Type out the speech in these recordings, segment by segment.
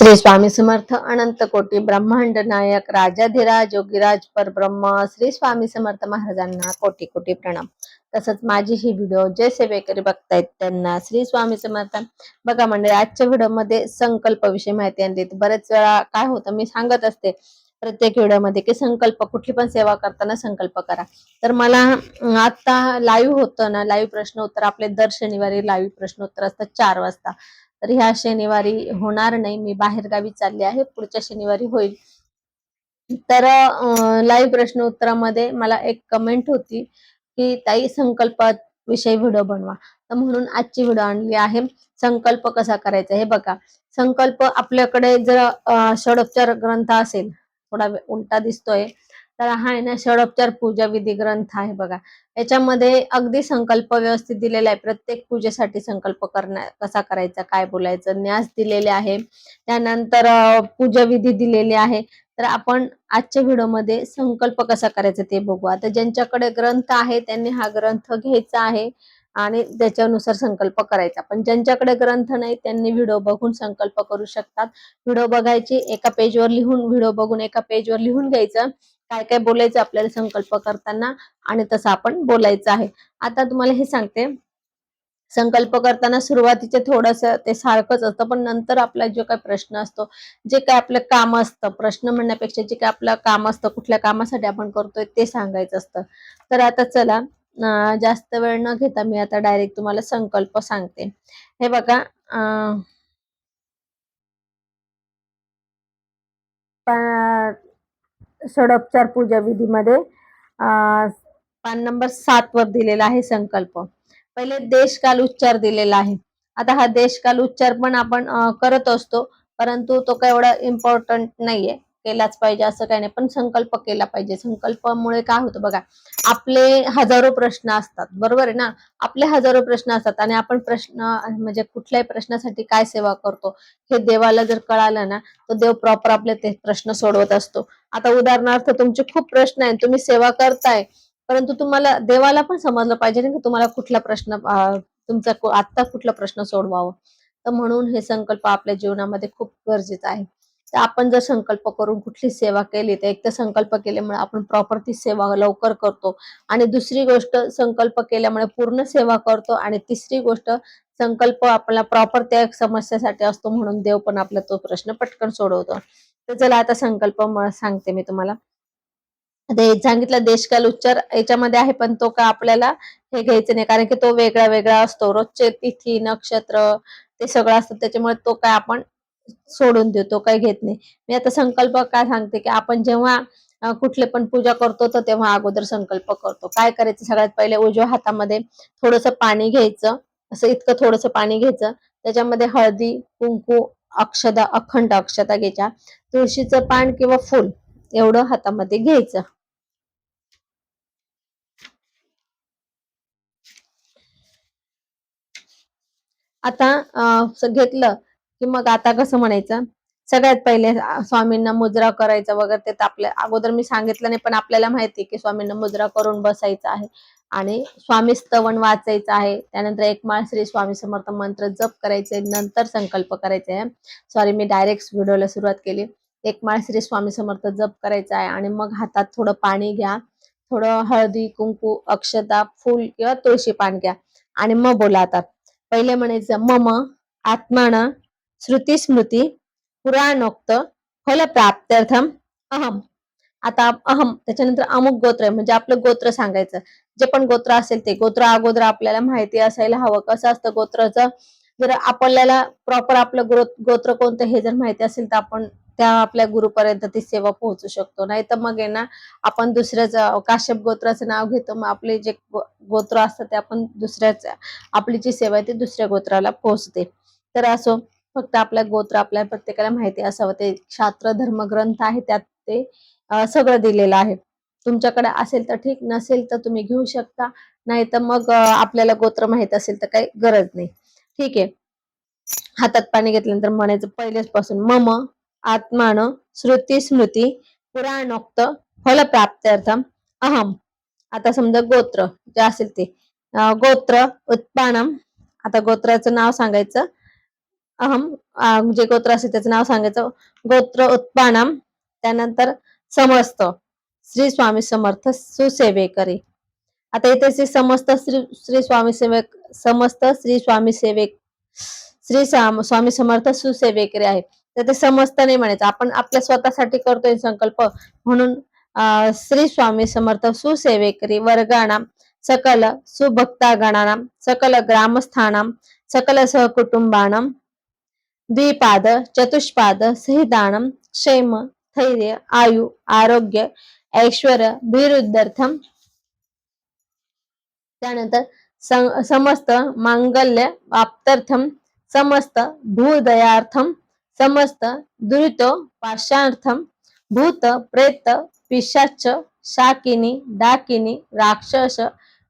श्री स्वामी समर्थ अनंत कोटी ब्रह्मांड नायक राजाधिराज योगीराज परब्रह्म श्री स्वामी समर्थ महाराजांना कोटी कोटी प्रणाम। तसंच माझी ही व्हिडिओ जे सेवेकरी बघतायत त्यांना श्री स्वामी समर्थ। बघा मंडळी, आजच्या व्हिडिओमध्ये संकल्प विषयी माहिती आणली। बरेच वेळा काय होतं, मी सांगत असते प्रत्येक व्हिडिओमध्ये की संकल्प, कुठली पण सेवा करताना संकल्प करा। तर मला आता लाईव्ह होतं ना, लाईव्ह प्रश्न उत्तर आपले दर शनिवारी लाईव्ह प्रश्न उत्तर असतात 4 वाजता। तर ह्या शनिवारी होणार नाही, मी बाहेर गावी चालले आहे, पुढच्या शनिवारी होईल। तर लाईव्ह प्रश्न उत्तरामध्ये मला एक कमेंट होती की ताई संकल्पात विषयी व्हिडिओ बनवा, तर म्हणून आजची व्हिडिओ आणली आहे। संकल्प कसा करायचा हे बघा। संकल्प आपल्याकडे जर षडोपचार ग्रंथ असेल, थोडा उलटा दिसतोय, तर हा आहे ना षडोपचार पूजा विधी ग्रंथ आहे बघा। याच्यामध्ये अगदी संकल्प व्यवस्थित दिलेला आहे। प्रत्येक पूजेसाठी संकल्प कसा करायचा, काय बोलायचं, न्यास दिलेले आहे, त्यानंतर पूजा विधी दिलेली आहे। तर आपण आजच्या व्हिडिओमध्ये संकल्प कसा करायचा ते बघू। आता ज्यांच्याकडे ग्रंथ आहे त्यांनी हा ग्रंथ घ्यायचा आहे आणि त्याच्यानुसार संकल्प करायचा। पण ज्यांच्याकडे ग्रंथ नाही त्यांनी व्हिडिओ बघून संकल्प करू शकतात। व्हिडिओ बघायची, एका पेजवर लिहून, व्हिडिओ बघून एका पेजवर लिहून घ्यायचं काय काय बोलायचं आपल्याला संकल्प करताना, आणि तसं आपण बोलायचं आहे। आता तुम्हाला हे सांगते, संकल्प करताना सुरुवातीचे थोडंसं ते सारखंच असतं, पण नंतर आपला जो काही प्रश्न असतो, जे काय आपलं काम असतं, प्रश्न म्हणण्यापेक्षा जे काय आपलं काम असतं, कुठल्या कामासाठी आपण करतोय ते सांगायचं असतं। तर आता चला, जास्त वेळ न घेता मी आता डायरेक्ट तुम्हाला संकल्प सांगते। हे बघा, षडोपचार पूजा विधीमध्ये पान नंबर 7 वर दिलेला आहे संकल्प। पहिले देश काल उच्चार दिलेला आहे। आता हा देश काल उच्चार पण आपण करत असतो, परंतु तो काय एवढा इम्पॉर्टंट नाहीये, केलाच पाहिजे असं काही नाही, पण संकल्प केला पाहिजे। संकल्पामुळे काय होतं बघा, आपले हजारो प्रश्न असतात, बरोबर आहे ना, आपले हजारो प्रश्न असतात आणि आपण प्रश्न म्हणजे कुठल्याही प्रश्नासाठी काय सेवा करतो हे देवाला जर कळालं ना, तर देव प्रॉपर आपले ते प्रश्न सोडवत असतो। आता उदाहरणार्थ तुमचे खूप प्रश्न आहेत, तुम्ही सेवा करताय, परंतु तुम्हाला देवाला पण समजलं पाहिजे ना की तुम्हाला कुठला प्रश्न, तुमचा आता कुठला प्रश्न सोडवावा। तर म्हणून हे संकल्प आपल्या जीवनामध्ये खूप गरजेचं आहे। तर आपण जर संकल्प करून कुठली सेवा केली, तर एक तर संकल्प केल्यामुळे आपण प्रॉपर ती सेवा लवकर करतो, आणि दुसरी गोष्ट संकल्प केल्यामुळे पूर्ण सेवा करतो, आणि तिसरी गोष्ट संकल्प आपला प्रॉपर त्या समस्येसाठी असतो, म्हणून देव पण आपला तो प्रश्न पटकन सोडवतो। तर चला आता संकल्प सांगते मी तुम्हाला। आता हे सांगितलं देशकाल उच्चार याच्यामध्ये आहे, पण तो का आपल्याला हे घ्यायचं नाही, कारण की तो वेगळा वेगळा असतो। रोजचे तिथी नक्षत्र ते सगळं असतं, त्याच्यामुळे तो काय आपण सोडून देतो, काही घेत नाही। मी आता संकल्प काय सांगते की आपण जेव्हा कुठले पण पूजा करतो, तर तेव्हा अगोदर संकल्प करतो। काय करायचं, सगळ्यात पहिले उजव्या हातामध्ये थोडंसं पाणी घ्यायचं, असं इतकं थोडंसं पाणी घ्यायचं, त्याच्यामध्ये हळदी, कुंकू, अक्षता, अखंड अक्षता घ्यायच्या, तुळशीचं पान किंवा फुल एवढं हातामध्ये घ्यायचं। आता घेतलं की मग आता कसं म्हणायचं, सगळ्यात पहिले स्वामींना मुजरा करायचा वगैरे, ते तर आपल्या अगोदर मी सांगितलं नाही, पण आपल्याला माहिती की स्वामींना मुजरा करून बसायचं आहे आणि स्वामी स्तवन वाचायचं आहे। त्यानंतर एक माळ श्री स्वामी समर्थ मंत्र जप करायचे, नंतर संकल्प करायचे आहे। सॉरी, मी डायरेक्ट व्हिडिओला सुरुवात केली। एक माळ श्री स्वामी समर्थ जप करायचा आहे, आणि मग हातात थोडं पाणी घ्या, थोडं हळदी, कुंकू, अक्षता, फूल किंवा तुळशी पान घ्या, आणि मग बोला। आता पहिले म्हणायचं मम आत्मान श्रुती स्मृती पुराणोक्त फल प्राप्त्यर्थम अहम। आता अहम, त्याच्यानंतर अमुक गोत्र आहे, म्हणजे आपलं गोत्र सांगायचं। जे पण गोत्र असेल ते गोत्र अगोदर आपल्याला माहिती असायला हवं। कसं असतं गोत्राचं, जर आपल्याला प्रॉपर आपलं गोत्र कोणतं हे जर माहिती असेल, तर आपण त्या आपल्या गुरुपर्यंत ती सेवा पोहोचू शकतो। नाही तर मग आहे ना, आपण दुसऱ्याच काश्यप गोत्राचं नाव घेतो, मग आपले जे गोत्र असतं ते आपण दुसऱ्याच, आपली जी सेवा आहे ती दुसऱ्या गोत्राला पोहोचते। तर असो, फक्त आपल्या गोत्र आपल्या प्रत्येकाला माहिती असावं। ते शास्त्र धर्म ग्रंथ आहे, त्यात ते सगळं दिलेलं आहे। तुमच्याकडे असेल तर ठीक, नसेल तर तुम्ही घेऊ शकता, नाही तर मग आपल्याला गोत्र माहित असेल तर काही गरज नाही, ठीक आहे। हातात पाणी घेतल्यानंतर म्हणायचं पहिलेच पासून मम आत्मान श्रुती स्मृती पुराणोक्त फल प्राप्त्यर्थम अहम। आता समजा गोत्र जे असेल ते गोत्र उत्पानम, आता गोत्राचं नाव सांगायचं, जे गोत्र असेल त्याचं नाव सांगायचं. गोत्र उत्पानम, त्यानंतर समस्त श्री स्वामी समर्थ सुसेवेकरी. आता इथे समस्त श्री स्वामी सेवक, समस्त श्री स्वामी सेवक, स्वामी समर्थ सुसेवेकरी आहे. तर ते समस्त नाही म्हणायचं, आपण आपल्या स्वतःसाठी करतोय संकल्प म्हणून श्री स्वामी समर्थ सुसेवेकरी वर्गाणाम सकल सुभक्तागणानाम सकल ग्रामस्थानाम सकल सहकुटुंबानाम द्विपाद चतुष्पाद सहितानम क्षेम धैर्य आयु आरोग्य ऐश्वर भिरुद्धर्थम, त्यानंतर समस्त मांगल्य वाप्त्यर्थम समस्त भूदयार्थम समस्त दुरितोपाशार्थम भूत प्रेत पिशाच शाकिनी डाकिनी राक्षस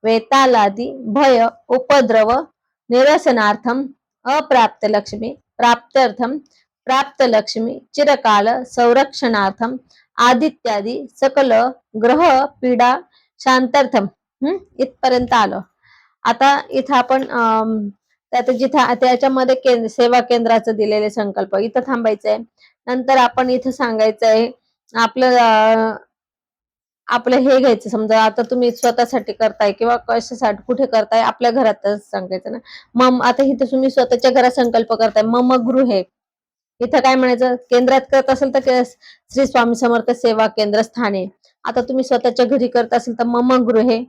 वेतालादी भय उपद्रव निरसनार्थम अप्राप्त लक्ष्मी प्राप्त्यर्थम प्राप्त लक्ष्मी चिरकाल संरक्षणार्थम आदित्यादी सकल ग्रह पीडा शांतार्थम. इथपर्यंत आलो. आता इथं आपण त्यात जिथं त्याच्यामध्ये सेवा केंद्राचं दिलेले संकल्प इथं थांबायचंय. नंतर आपण इथं सांगायचंय आपलं आपलं हे घ्यायचं. समजा आता तुम्ही स्वतःसाठी करताय किंवा कशासाठी कुठे करताय, आपल्या घरातच सांगायचं ना. मम आता इथं तुम्ही स्वतःच्या घरात संकल्प करताय, मम गृहे, इथं काय म्हणायचं, केंद्रात करत असेल तर श्री स्वामी समर्थ सेवा केंद्र स्थाने. आता तुम्ही स्वतःच्या घरी करत असेल तर मम गृहे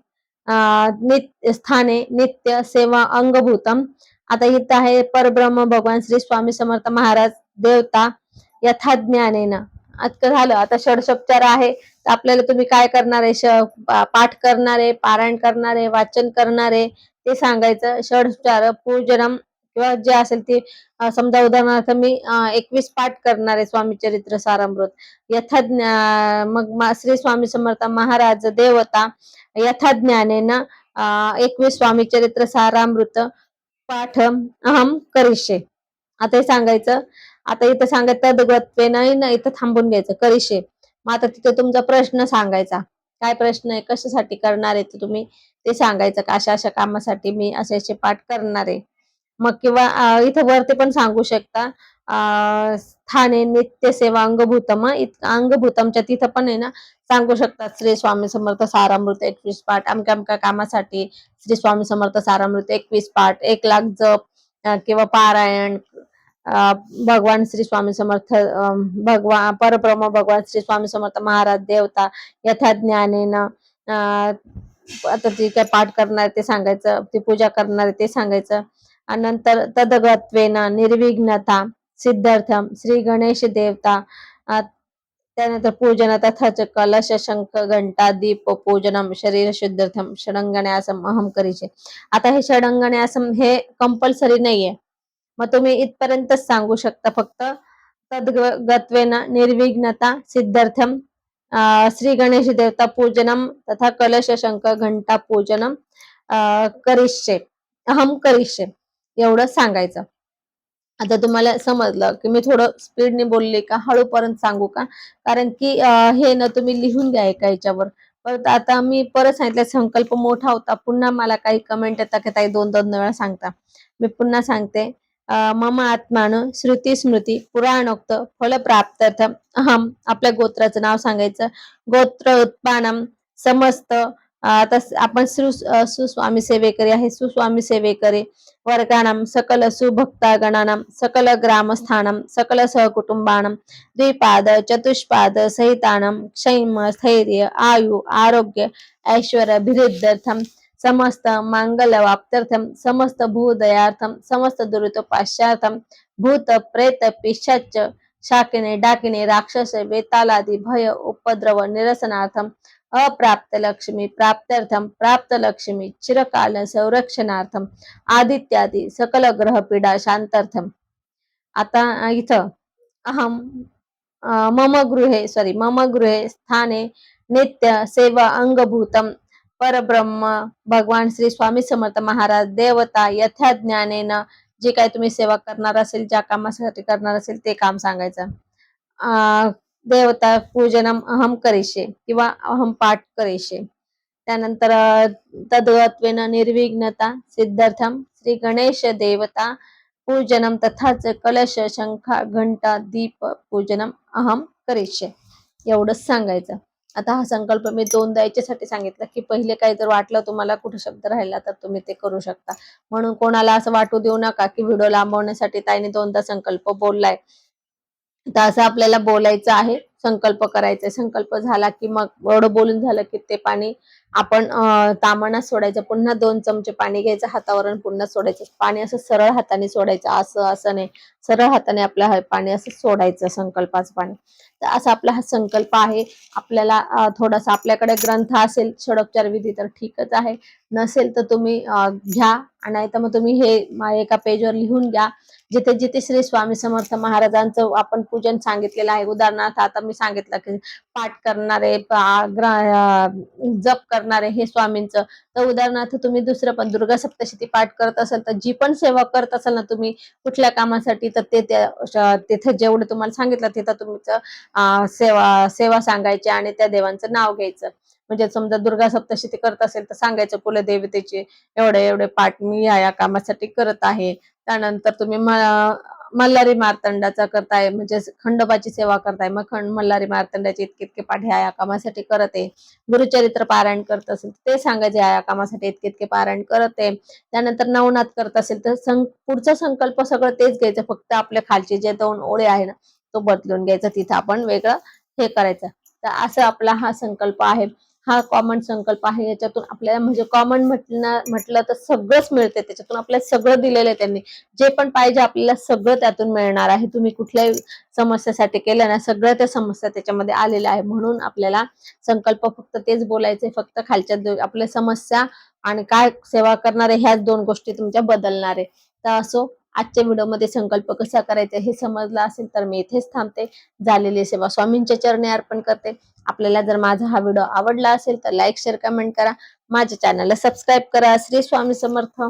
नित्य स्थाने नित्य सेवा अंगभूतम. आता इथं आहे परब्रह्म भगवान श्री स्वामी समर्थ महाराज देवता यथाज्ञानेन. आता झालं. आता षडशोपचार आहे, तर आपल्याला तुम्ही काय करणारे, पाठ करणारे, पारायण करणारे, वाचन करणारे ते सांगायचं. षडशोपचार पूजनम किंवा जे असेल ते समजा उदाहरणार्थ मी 21 पाठ करणारे स्वामी चरित्र सारामृत मग श्री स्वामी समर्थ महाराज देवता यथाज्ञानेन 21 स्वामी चरित्र सारामृत पाठ अहम करिष्ये. आता हे सांगायचं. आता इथं सांगायचं तद्गत्वेन, इथं थांबून घ्यायचं करिष्ये. मग आता तिथे तुमचा प्रश्न सांगायचा. काय प्रश्न आहे, कशासाठी करणार आहे तुम्ही ते सांगायचं. का अशा अशा कामासाठी मी असे असे पाठ करणार आहे. मग किंवा इथं वरती पण सांगू शकता स्थाने नित्य सेवा अंगभूतम. अंगभूतमच्या तिथं पण आहे ना सांगू शकतात श्री स्वामी समर्थ सारामृत 21 पाठ अमक्या अमक्या कामासाठी. श्री स्वामी समर्थ सारामृत 21 पाठ, 1,00,000 जप किंवा पारायण भगवान श्री स्वामी समर्थ भगवान परब्रह्म भगवान श्री स्वामी समर्थ महाराज देवता यथाज्ञानेन. आता जे काय पाठ करणार ते सांगायचं, ती पूजा करणार ते सांगायचं. आणि नंतर तदगत्वेन निर्विघ्नता सिद्धार्थम श्री गणेश देवता. त्यानंतर पूजन तथाच कलश शंख घंटा दीप पूजनम शरीर शुद्धर्थम षडंगण्यासम अहम करीचे. आता हे षडंगण्यासम हे कंपल्सरी नाहीये, मग तुम्ही इथपर्यंतच सांगू शकता फक्त. तद्गत्वेन निर्विघ्नता सिद्धार्थम श्री गणेश देवता पूजनम तथा कलश शंख घंटा पूजनम करिष्ये अहम करिष्ये, एवढं सांगायचं. आता तुम्हाला समजलं की मी थोडं स्पीडने बोलले का हळूपर्यंत सांगू का, कारण की हे ना तुम्ही लिहून घ्या एका याच्यावर. परत आता मी परत सांगितलं संकल्प मोठा होता, पुन्हा मला काही कमेंट येतात की ताई 2-2 वेळा सांगता. मी पुन्हा सांगते. मम आत्मान श्रुती स्मृती पुराणोक्त फलप्राप्त्यर्थ अहम, आपल्या गोत्राचं नाव सांगायचं. गोत्र उत्पानम समस्त. आता आपण सुस्वामी सेवेकरी आहे, सुस्वामी सेवेकरी वर्गाणाम सकल सुभक्तागणानाम सकल ग्रामस्थानम सकल सहकुटुंबानाम द्विपाद चतुष्पाद सहितानम क्षेम स्थैर्य आयु आरोग्य ऐश्वर्य भिरुद्धर्थम समस्त मांगल्य वाप्त्यर्थम समस्त भूदयार्थम समस्त दुरितोपाश्यार्थम भूत प्रेत पिशाच शाकिने डाकिने राक्षस वेतालादी भय उपद्रव निरसनार्थम अप्राप्त लक्ष्मी प्राप्त्यर्थम प्राप्त लक्ष्मी चिरकाल संरक्षणार्थम आदित्यादी सकल ग्रह पीडा शांतार्थम. आता इथं अहम मम गृहे स्थाने नित्य सेवा अंगभूतम परब्रह्म भगवान श्री स्वामी समर्थ महाराज देवता यथाज्ञानेन. जे काय तुम्ही सेवा करणार असेल, ज्या कामासाठी करणार असेल ते काम सांगायचं. देवता पूजनम अहम करिष्ये किंवा अहम पाठ करिष्ये. त्यानंतर तद्गत्वेन निर्विघ्नता सिद्धार्थम श्री गणेश देवता पूजनम तथाच कलश शंखा घंटा दीप पूजनम अहम करिष्ये, एवढंच सांगायचं. आता हा संकल्प मी दोनदा याच्यासाठी सांगितलं की पहिले काही जर वाटलं तुम्हाला कुठे शब्द राहिला तर तुम्ही ते करू शकता. म्हणून कोणाला असं वाटू देऊ नका की व्हिडिओ लांबवण्यासाठी ताईने दोनदा संकल्प बोललाय. तर असं आपल्याला बोलायचं आहे, संकल्प करायचा. संकल्प झाला की मग एवढं बोलून झालं की ते पाणी आपण ताम्हणात सोडायचं. पुन्हा 2 चमचे पाणी घ्यायचं हातावर आणि पुन्हा सोडायचं. पाणी असं सरळ हाताने सोडायचं, असं असं नाही. सरळ हाताने आपलं हे पाणी असं सोडायचं, संकल्पाचं पाणी. तर असा आपला हा संकल्प आहे. आपल्याला थोडासा आपल्याकडे ग्रंथ असेल षडोपचार विधी तर ठीकच आहे. नसेल तर तुम्ही घ्या, नाहीतर मग तुम्ही हे एका पेजवर लिहून घ्या. जिथे जिथे श्री स्वामी समर्थ महाराजांचं आपण पूजन सांगितलेलं आहे. उदाहरणार्थ आता मी सांगितलं की पाठ करणारे, जप करणारे हे स्वामींचं. तर उदाहरणार्थ तुम्ही दुसरं पण दुर्गा सप्तशती पाठ करत असाल तर जी पण सेवा करत असाल ना तुम्ही कुठल्या कामासाठी, तर ते तिथे जेवढं तुम्हाला सांगितलं तिथं तुमचं सेवा सेवा सांगायची आणि त्या देवांचं नाव घ्यायचं. म्हणजे समजा दुर्गा सप्तशती करत असेल तर सांगायचं कुलदेवतेचे एवढे एवढे पाठ मी या कामासाठी करत आहे. त्यानंतर तुम्ही मल्हारी मार्तंडाचा करताय म्हणजे खंडोबाची सेवा करताय, मग मल्हारी मार्तंडाचे इतके इतके पाठ ह्या कामासाठी करत आहे. गुरुचरित्र पारायण करत असेल ते सांगायचे या कामासाठी इतके इतके पारायण करत आहे. त्यानंतर नवनाथ करत असेल तर पुढचा संकल्प सगळं तेच घ्यायचं, फक्त आपल्या खालचे जे 2 ओळे आहे ना तो बदलून घ्यायचा, तिथं आपण वेगळं हे करायचं. तर असं आपला हा संकल्प आहे. हा कॉमन संकल्प आहे. याच्यातून आपल्याला म्हणजे कॉमन म्हटलं तर सगळंच मिळते. त्याच्यातून आपल्याला सगळं दिलेलं आहे त्यांनी. जे पण पाहिजे आपल्याला सगळं त्यातून मिळणार आहे. तुम्ही कुठल्याही समस्येसाठी केलं ना सगळ्या त्या समस्या त्याच्यामध्ये आलेल्या आहे. म्हणून आपल्याला संकल्प फक्त तेच बोलायचे, फक्त खालच्या आपल्या समस्या आणि काय सेवा करणार आहे ह्याच 2 गोष्टी तुमच्या बदलणार आहे. तर असो आजच्या व्हिडिओमध्ये संकल्प कसा करायचा हे समजलं असेल तर मी इथेच थांबते. झालेली सेवा स्वामींच्या चरणी अर्पण करते. आपल्याला जर माझा हा व्हिडिओ आवडला असेल तर लाईक शेअर कमेंट करा. माझ्या चॅनलला सबस्क्राईब करा. श्री स्वामी समर्थ.